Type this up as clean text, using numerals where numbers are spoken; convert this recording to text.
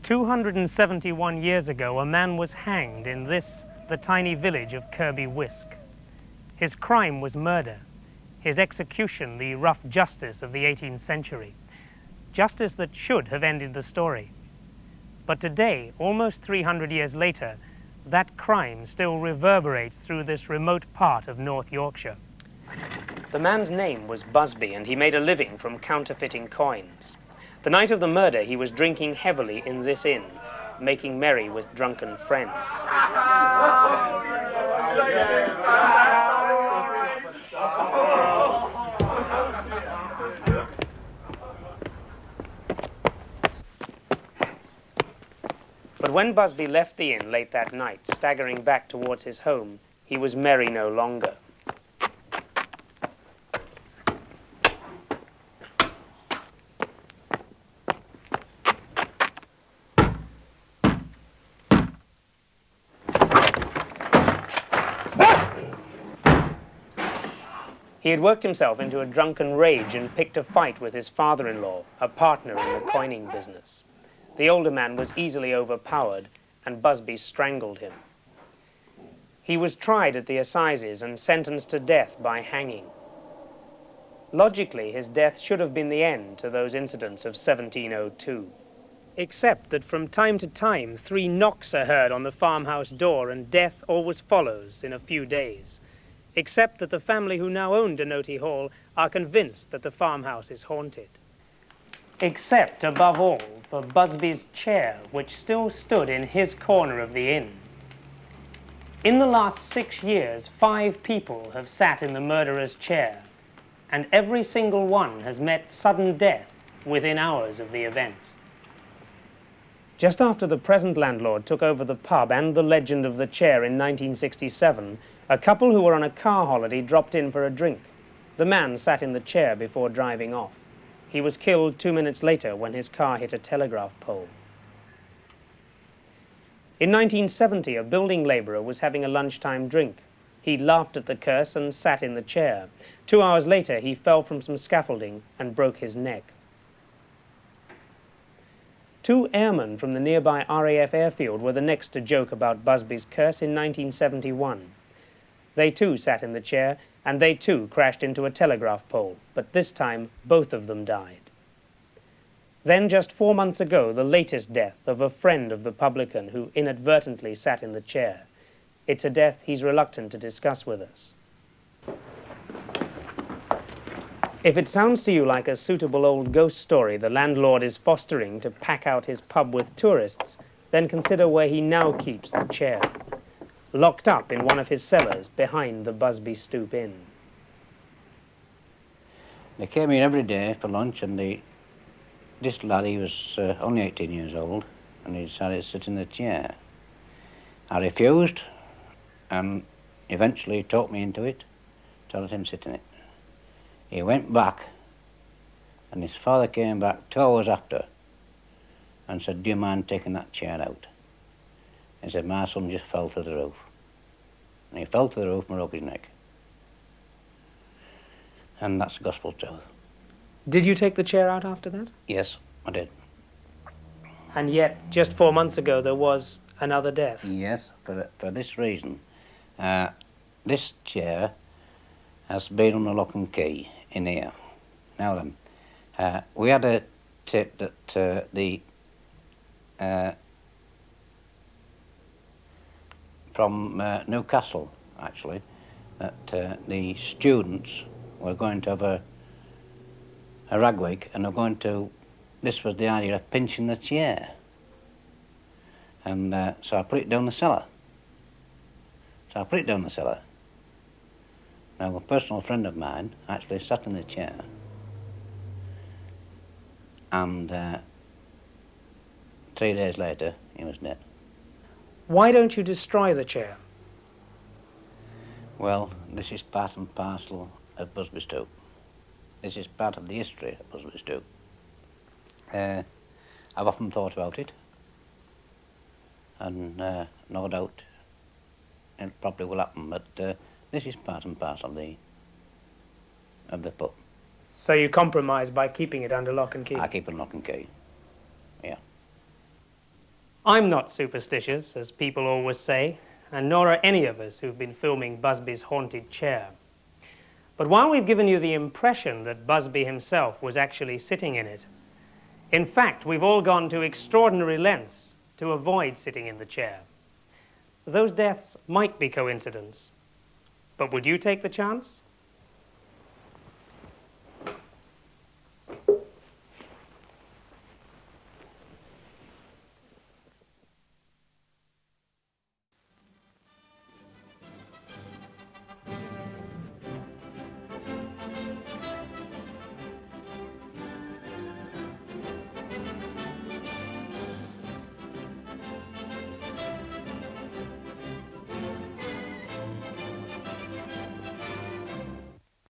271 years ago, a man was hanged in this, the tiny village of Kirby Wisk. His crime was murder, his execution the rough justice of the 18th century, justice that should have ended the story. But today, almost 300 years later, that crime still reverberates through this remote part of North Yorkshire. The man's name was Busby, and he made a living from counterfeiting coins. The night of the murder, he was drinking heavily in this inn, making merry with drunken friends. But when Busby left the inn late that night, staggering back towards his home, he was merry no longer. He had worked himself into a drunken rage and picked a fight with his father-in-law, a partner in the coining business. The older man was easily overpowered, and Busby strangled him. He was tried at the assizes and sentenced to death by hanging. Logically, his death should have been the end to those incidents of 1702. Except that from time to time, 3 knocks are heard on the farmhouse door, and death always follows in a few days. Except that the family who now own Denoty Hall are convinced that the farmhouse is haunted. Except, above all, for Busby's chair, which still stood in his corner of the inn. In the last 6 years, 5 people have sat in the murderer's chair, and every single one has met sudden death within hours of the event. Just after the present landlord took over the pub and the legend of the chair in 1967, a couple who were on a car holiday dropped in for a drink. The man sat in the chair before driving off. He was killed 2 minutes later when his car hit a telegraph pole. In 1970, a building labourer was having a lunchtime drink. He laughed at the curse and sat in the chair. 2 hours later, he fell from some scaffolding and broke his neck. 2 airmen from the nearby RAF airfield were the next to joke about Busby's curse in 1971. They too sat in the chair, and they too crashed into a telegraph pole, but this time both of them died. Then, just 4 months ago, the latest death of a friend of the publican who inadvertently sat in the chair. It's a death he's reluctant to discuss with us. If it sounds to you like a suitable old ghost story the landlord is fostering to pack out his pub with tourists, then consider where he now keeps the chair. Locked up in one of his cellars behind the Busby Stoop Inn. They came here every day for lunch, and this lad, he was only 18 years old, and he decided to sit in the chair. I refused, and eventually he talked me into it, to let him sit in it. He went back, and his father came back 2 hours after and said, "Do you mind taking that chair out?" He said, "My son just fell to the roof." And he fell to the roof and broke his neck. And that's the gospel truth. Did you take the chair out after that? Yes, I did. And yet, just 4 months ago, there was another death. Yes, for this reason. This chair has been on the lock and key in here. Now then, we had a tip that from Newcastle, actually, that the students were going to have a ragweek, and they're going to, this was the idea of pinching the chair. And so I put it down the cellar. Now, a personal friend of mine actually sat in the chair, and 3 days later, he was dead. Why don't you destroy the chair? Well, this is part and parcel of Busby's Stoop. This is part of the history of Busby's Stoop. I've often thought about it, and no doubt it probably will happen, but this is part and parcel of the pub. So you compromise by keeping it under lock and key? I keep it lock and key, yeah. I'm not superstitious, as people always say, and nor are any of us who've been filming Busby's haunted chair. But while we've given you the impression that Busby himself was actually sitting in it, in fact, we've all gone to extraordinary lengths to avoid sitting in the chair. Those deaths might be coincidence, but would you take the chance?